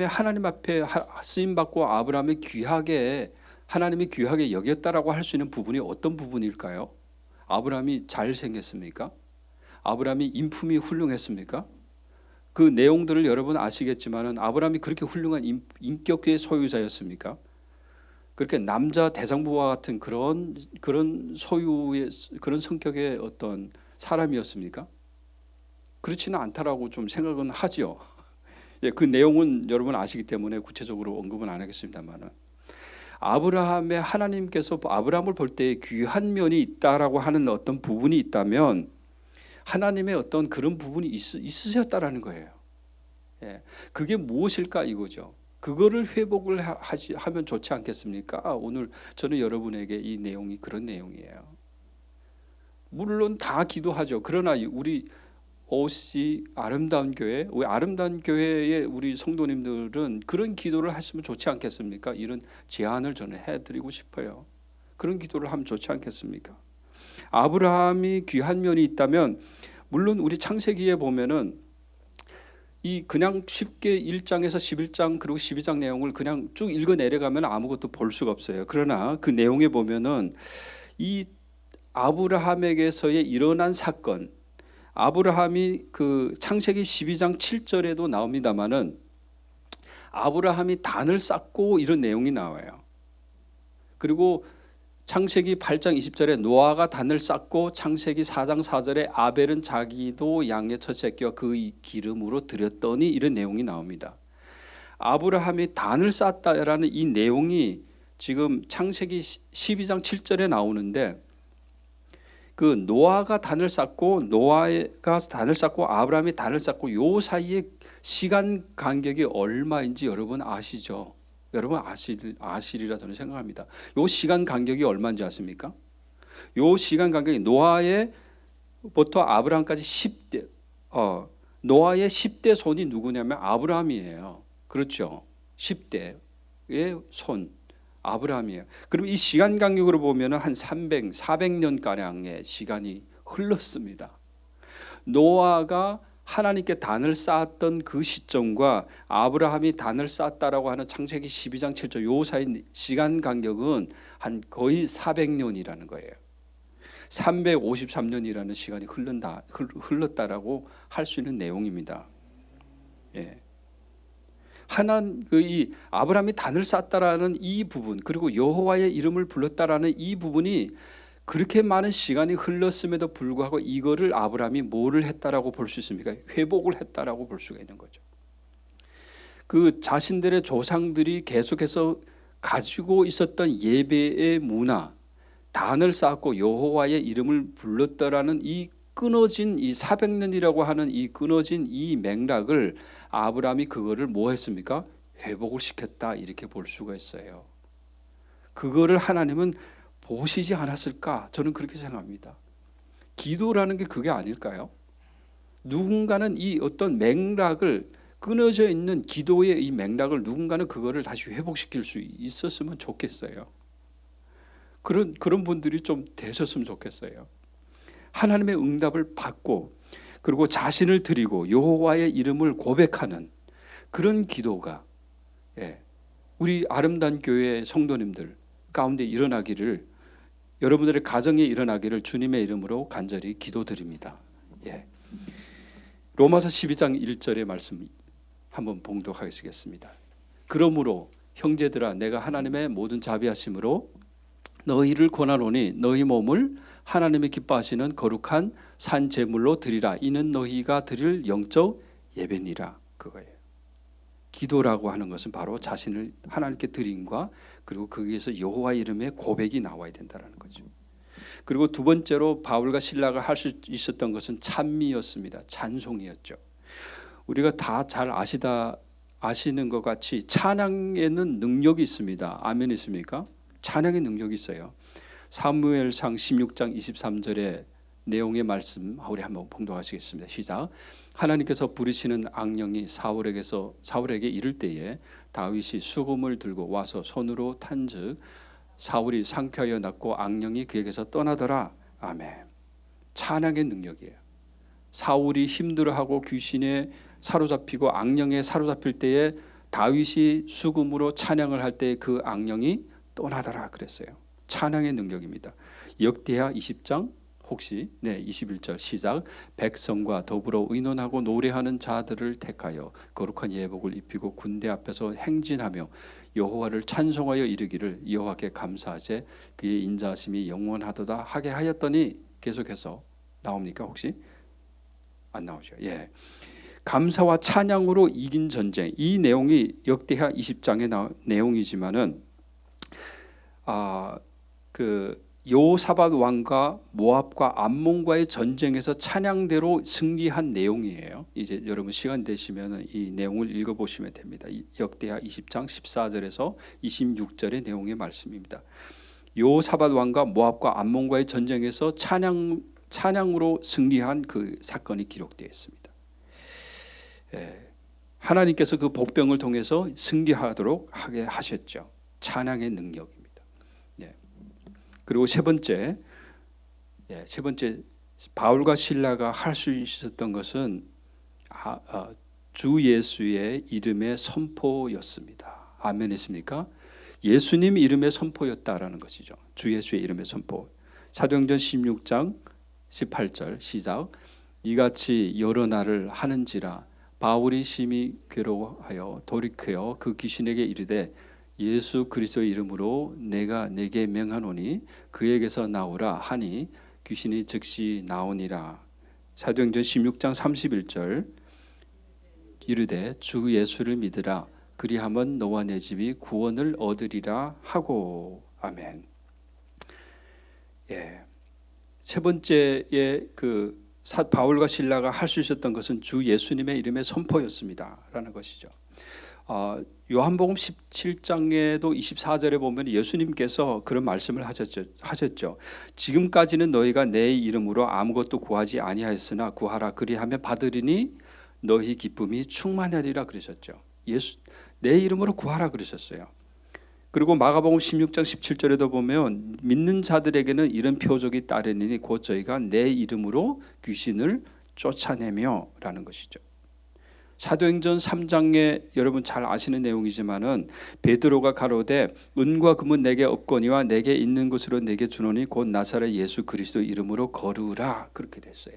하나님 앞에 쓰임 받고 아브라함이 하나님이 귀하게 여겼다라고 할 수 있는 부분이 어떤 부분일까요? 아브라함이 잘생겼습니까? 아브라함이 인품이 훌륭했습니까? 그 내용들을 여러분 아시겠지만은 아브라함이 그렇게 훌륭한 인격의 소유자였습니까? 그렇게 남자 대장부와 같은 그런 소유의 그런 성격의 어떤 사람이었습니까? 그렇지는 않다라고 좀 생각은 하지요. 예, 그 내용은 여러분 아시기 때문에 구체적으로 언급은 안 하겠습니다만은 아브라함의 하나님께서 아브라함을 볼 때 귀한 면이 있다라고 하는 어떤 부분이 있다면 하나님의 어떤 그런 부분이 있으셨다라는 거예요. 예, 그게 무엇일까 이거죠. 그거를 회복을 하면 좋지 않겠습니까? 오늘 저는 여러분에게 이 내용이 그런 내용이에요. 물론 다 기도하죠. 그러나 우리 OC 아름다운 교회의 우리 성도님들은 그런 기도를 하시면 좋지 않겠습니까? 이런 제안을 저는 해드리고 싶어요. 그런 기도를 하면 좋지 않겠습니까? 아브라함이 귀한 면이 있다면 물론 우리 창세기에 보면은 이 그냥 쉽게 1장에서 11장 그리고 12장 내용을 그냥 쭉 읽어 내려가면 아무것도 볼 수가 없어요. 그러나 그 내용에 보면은 이 아브라함에게서의 일어난 사건, 아브라함이 그 창세기 12장 7절에도 나옵니다만은 아브라함이 단을 쌓고 이런 내용이 나와요. 그리고 창세기 8장 20절에 노아가 단을 쌓고 창세기 4장 4절에 아벨은 자기도 양의 첫 새끼와 그 기름으로 드렸더니 이런 내용이 나옵니다. 아브라함이 단을 쌓았다라는 이 내용이 지금 창세기 12장 7절에 나오는데, 그 노아가 단을 쌓고 아브라함이 단을 쌓고 요 사이의 시간 간격이 얼마인지 여러분 아시죠? 여러분 아시리라 저는 생각합니다. 요 시간 간격이 얼마인지 아십니까? 요 시간 간격이 노아의부터 아브라함까지 10대 노아의 10대 손이 누구냐면 아브라함이에요. 그렇죠? 10대의 손 아브라함이에요. 그럼 이 시간 간격으로 보면 한 400년 가량의 시간이 흘렀습니다. 노아가 하나님께 단을 쌓았던 그 시점과 아브라함이 단을 쌓았다라고 하는 창세기 12장 7절 요 사이 시간 간격은 한 거의 400년이라는 거예요. 353년이라는 시간이 흘렀다라고 할 수 있는 내용입니다. 예. 이 아브라함이 단을 쌓았다라는 이 부분, 그리고 여호와의 이름을 불렀다라는 이 부분이 그렇게 많은 시간이 흘렀음에도 불구하고 이거를 아브라함이 뭐를 했다라고 볼 수 있습니까? 회복을 했다라고 볼 수가 있는 거죠. 그 자신들의 조상들이 계속해서 가지고 있었던 예배의 문화, 단을 쌓고 여호와의 이름을 불렀다라는 이 끊어진 이 400년이라고 하는 이 끊어진 이 맥락을 아브라함이 그거를 뭐 했습니까? 회복을 시켰다, 이렇게 볼 수가 있어요. 그거를 하나님은 보시지 않았을까? 저는 그렇게 생각합니다. 기도라는 게 그게 아닐까요? 누군가는 이 어떤 맥락을, 끊어져 있는 기도의 이 맥락을 누군가는 그거를 다시 회복시킬 수 있었으면 좋겠어요. 그런 분들이 좀 되셨으면 좋겠어요. 하나님의 응답을 받고, 그리고 자신을 드리고 여호와의 이름을 고백하는 그런 기도가 우리 아름다운 교회 성도님들 가운데 일어나기를, 여러분들의 가정에 일어나기를 주님의 이름으로 간절히 기도드립니다. 로마서 12장 1절의 말씀 한번 봉독하겠습니다. 그러므로 형제들아, 내가 하나님의 모든 자비하심으로 너희를 권하노니 너희 몸을 하나님이 기뻐하시는 거룩한 산 제물로 드리라. 이는 너희가 드릴 영적 예배니라. 그거예요. 기도라고 하는 것은 바로 자신을 하나님께 드림과, 그리고 거기에서 여호와 이름의 고백이 나와야 된다는 거죠. 그리고 두 번째로 바울과 실라가 할 수 있었던 것은 찬미였습니다. 찬송이었죠. 우리가 다 잘 아시는 것 같이 찬양에는 능력이 있습니다. 아멘 있습니까? 찬양의 능력이 있어요. 사무엘상 16장 23절의 내용의 말씀 우리 한번 봉독하시겠습니다. 시작. 하나님께서 부르시는 악령이 사울에게 이를 때에 다윗이 수금을 들고 와서 손으로 탄즉 사울이 상쾌하여 낫고 악령이 그에게서 떠나더라. 아멘. 찬양의 능력이에요. 사울이 힘들어하고 귀신에 사로잡히고 악령에 사로잡힐 때에 다윗이 수금으로 찬양을 할 때 그 악령이 떠나더라 그랬어요. 찬양의 능력입니다. 역대하 20장 혹시 21절 시작. 백성과 더불어 의논하고 노래하는 자들을 택하여 거룩한 예복을 입히고 군대 앞에서 행진하며 여호와를 찬송하여 이르기를 여호와께 감사하세 그의 인자하심이 영원하도다 하게 하였더니, 계속해서 나옵니까? 혹시 안 나오죠? 감사와 찬양으로 이긴 전쟁, 이 내용이 역대하 20장의 내용이지만은 요사밧 왕과 모압과 암몬과의 전쟁에서 찬양대로 승리한 내용이에요. 이제 여러분 시간 되시면 이 내용을 읽어보시면 됩니다. 역대하 20장 14절에서 26절의 내용의 말씀입니다. 요사밧 왕과 모압과 암몬과의 전쟁에서 찬양으로 승리한 그 사건이 기록되어 있습니다. 하나님께서 그 복병을 통해서 승리하도록 하게 하셨죠. 찬양의 능력입니다. 그리고 세 번째 바울과 실라가 할 수 있었던 것은 주 예수의 이름의 선포였습니다. 아멘이십니까? 예수님 이름의 선포였다라는 것이죠. 주 예수의 이름의 선포. 사도행전 16장 18절 시작. 이같이 여러 날을 하는지라 바울이 심히 괴로워하여 돌이켜 그 귀신에게 이르되 예수 그리스도의 이름으로 내가 내게 명하노니 그에게서 나오라 하니 귀신이 즉시 나오니라. 사도행전 16장 31절 이르되 주 예수를 믿으라 그리하면 너와 내 집이 구원을 얻으리라 하고. 아멘. 예. 세 번째의 바울과 실라가 할 수 있었던 것은 주 예수님의 이름의 선포였습니다라는 것이죠. 요한복음 17장에도 24절에 보면 예수님께서 그런 말씀을 하셨죠. 지금까지는 너희가 내 이름으로 아무것도 구하지 아니하였으나 구하라 그리하면 받으리니 너희 기쁨이 충만하리라 그러셨죠. 내 이름으로 구하라 그러셨어요. 그리고 마가복음 16장 17절에도 보면 믿는 자들에게는 이런 표적이 따르니 곧 저희가 내 이름으로 귀신을 쫓아내며 라는 것이죠. 사도행전 3장에 여러분 잘 아시는 내용이지만은 베드로가 가로되 은과 금은 내게 없거니와 내게 있는 것으로 내게 주노니 곧 나사렛 예수 그리스도 이름으로 거르라 그렇게 됐어요.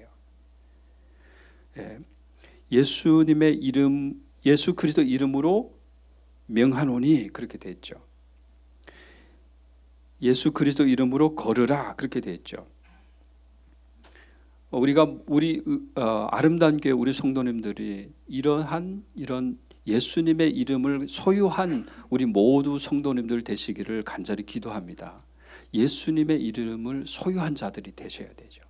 예. 예수님의 이름, 예수 그리스도 이름으로 명하노니 그렇게 됐죠. 예수 그리스도 이름으로 걸으라 그렇게 됐죠. 우리가 아름다운 교회 우리 성도님들이 이런 예수님의 이름을 소유한 우리 모두 성도님들 되시기를 간절히 기도합니다. 예수님의 이름을 소유한 자들이 되셔야 되죠.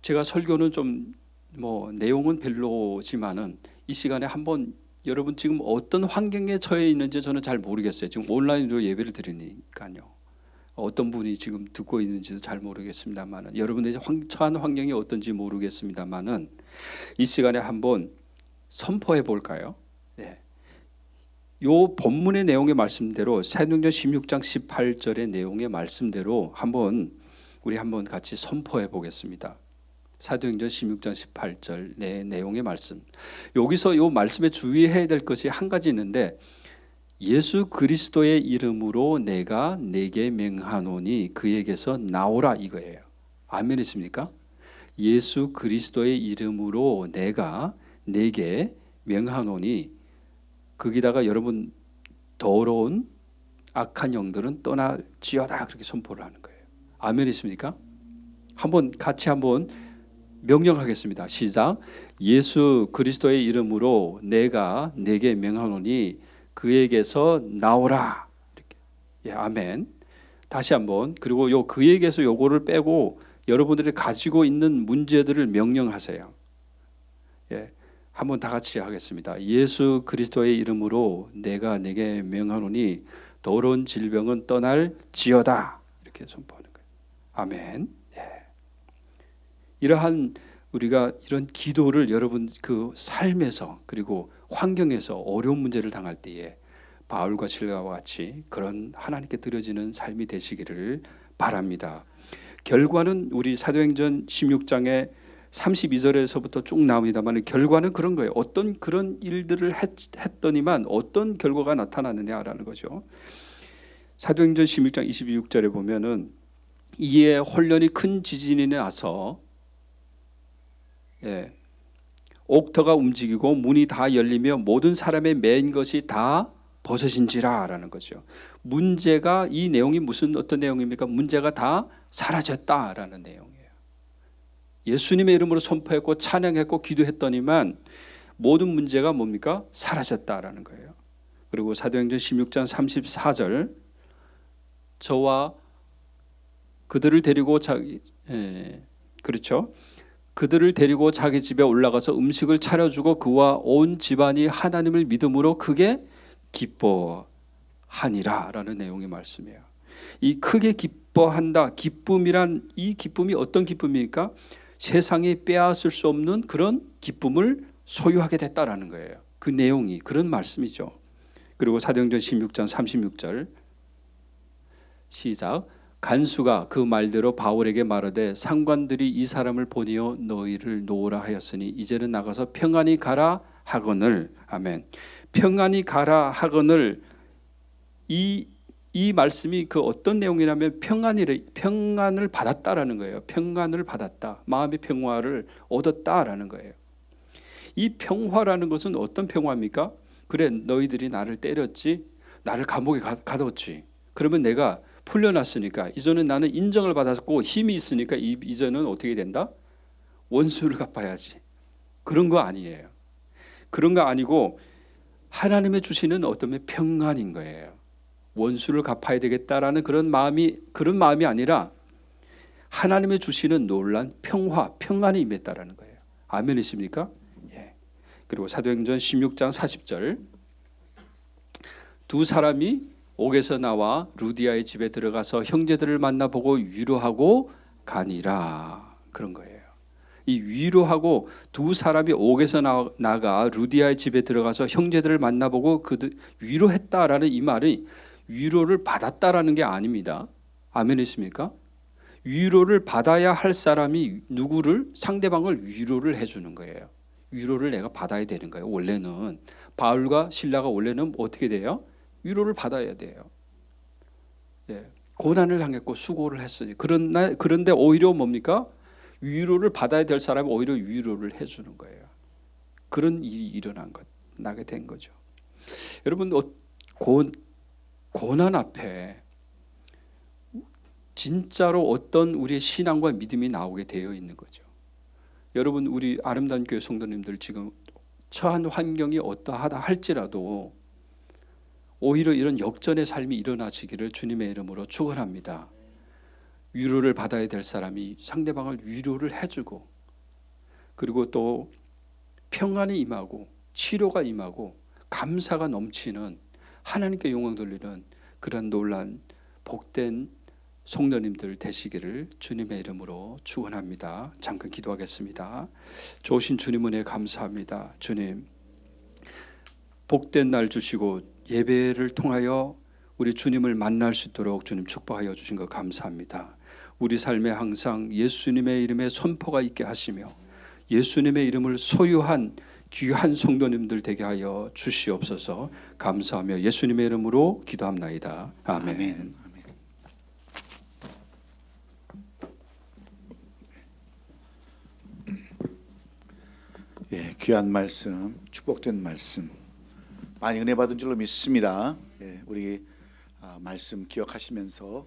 제가 설교는 좀 내용은 별로지만은 이 시간에 한번 여러분 지금 어떤 환경에 처해 있는지 저는 잘 모르겠어요. 지금 온라인으로 예배를 드리니까요. 어떤 분이 지금 듣고 있는지도 잘 모르겠습니다만은 여러분들이 처한 환경이 어떤지 모르겠습니다만은 이 시간에 한번 선포해 볼까요? 네. 요 본문의 내용의 말씀대로 사도행전 16장 18절의 내용의 말씀대로 우리 한번 같이 선포해 보겠습니다. 사도행전 16장 18절 내용의 말씀. 여기서 요 말씀에 주의해야 될 것이 한 가지 있는데 예수 그리스도의 이름으로 내가 네게 명하노니 그에게서 나오라 이거예요. 아멘이십니까? 예수 그리스도의 이름으로 내가 네게 명하노니 거기다가 여러분 더러운 악한 영들은 떠날지어다 그렇게 선포를 하는 거예요. 아멘이십니까? 같이 한번 명령하겠습니다. 시작. 예수 그리스도의 이름으로 내가 네게 명하노니 그에게서 나오라. 이렇게. 예, 아멘. 다시 한번. 그리고 그에게서 요거를 빼고 여러분들이 가지고 있는 문제들을 명령하세요. 예, 한번 다 같이 하겠습니다. 예수 그리스도의 이름으로 내가 네게 명하노니 더러운 질병은 떠날지어다. 이렇게 선포하는 거예요. 아멘. 예. 우리가 이런 기도를 여러분 그 삶에서 그리고 환경에서 어려운 문제를 당할 때에 바울과 실라와 같이 그런 하나님께 드려지는 삶이 되시기를 바랍니다. 결과는 우리 사도행전 16장의 32절에서부터 쭉 나옵니다만 결과는 그런 거예요. 어떤 그런 일들을 했더니만 어떤 결과가 나타나느냐라는 거죠. 사도행전 16장 26절에 보면은 이에 혼련히 큰 지진이 나서 옥터가 움직이고 문이 다 열리며 모든 사람의 맨 것이 다 벗어진지라 라는 거죠. 문제가 이 내용이 어떤 내용입니까? 문제가 다 사라졌다라는 내용이에요. 예수님의 이름으로 선포했고 찬양했고 기도했더니만 모든 문제가 뭡니까? 사라졌다라는 거예요. 그리고 사도행전 16장 34절 저와 그들을 데리고 그들을 데리고 자기 집에 올라가서 음식을 차려주고 그와 온 집안이 하나님을 믿음으로 크게 기뻐하니라 라는 내용의 말씀이에요. 이 크게 기뻐한다. 기쁨이란 이 기쁨이 어떤 기쁨입니까? 세상이 빼앗을 수 없는 그런 기쁨을 소유하게 됐다라는 거예요. 그 내용이 그런 말씀이죠. 그리고 사도행전 16장 36절 시작. 간수가 그 말대로 바울에게 말하되 상관들이 이 사람을 보니어 너희를 놓으라 하였으니 이제는 나가서 평안히 가라 하거늘. 아멘. 평안히 가라 하거늘. 이 말씀이 그 어떤 내용이냐면 평안을 받았다라는 거예요. 평안을 받았다. 마음의 평화를 얻었다라는 거예요. 이 평화라는 것은 어떤 평화입니까? 그래 너희들이 나를 때렸지, 나를 감옥에 가뒀지. 그러면 내가 풀려났으니까 이제는 나는 인정을 받았고 힘이 있으니까 이제는 어떻게 된다? 원수를 갚아야지. 그런 거 아니에요. 그런 거 아니고 하나님의 주시는 어떤 평안인 거예요. 원수를 갚아야 되겠다라는 그런 마음이 아니라 하나님의 주시는 놀란 평안이 임했다라는 거예요. 아멘이십니까? 예. 그리고 사도행전 16장 40절, 두 사람이 옥에서 나와 루디아의 집에 들어가서 형제들을 만나보고 위로하고 가니라, 그런 거예요. 이 위로하고, 두 사람이 옥에서 나가 루디아의 집에 들어가서 형제들을 만나보고 그들 위로했다라는 이 말이 위로를 받았다라는 게 아닙니다. 아멘이십니까? 위로를 받아야 할 사람이 누구를, 상대방을 위로를 해주는 거예요. 위로를 내가 받아야 되는 거예요. 원래는 바울과 실라가 원래는 어떻게 돼요? 위로를 받아야 돼요. 예, 고난을 당했고 수고를 했으니. 그런데 오히려 뭡니까? 위로를 받아야 될 사람이 오히려 위로를 해주는 거예요. 그런 일이 나게 된 거죠. 여러분, 고난 앞에 진짜로 어떤 우리의 신앙과 믿음이 나오게 되어 있는 거죠. 여러분, 우리 아름다운 교회 성도님들 지금 처한 환경이 어떠하다 할지라도 오히려 이런 역전의 삶이 일어나시기를 주님의 이름으로 축원합니다. 위로를 받아야 될 사람이 상대방을 위로를 해주고, 그리고 또 평안이 임하고 치료가 임하고 감사가 넘치는, 하나님께 영광 돌리는 그런 놀란 복된 성도님들 되시기를 주님의 이름으로 축원합니다. 잠깐 기도하겠습니다. 좋으신 주님 은혜 감사합니다. 주님, 복된 날 주시고 예배를 통하여 우리 주님을 만날 수 있도록 주님 축복하여 주신 것 감사합니다. 우리 삶에 항상 예수님의 이름에 선포가 있게 하시며 예수님의 이름을 소유한 귀한 성도님들 되게 하여 주시옵소서. 감사하며 예수님의 이름으로 기도합나이다. 아멘. 아멘. 예, 귀한 말씀, 축복된 말씀, 많이 은혜 받은 줄로 믿습니다. 예, 우리 말씀 기억하시면서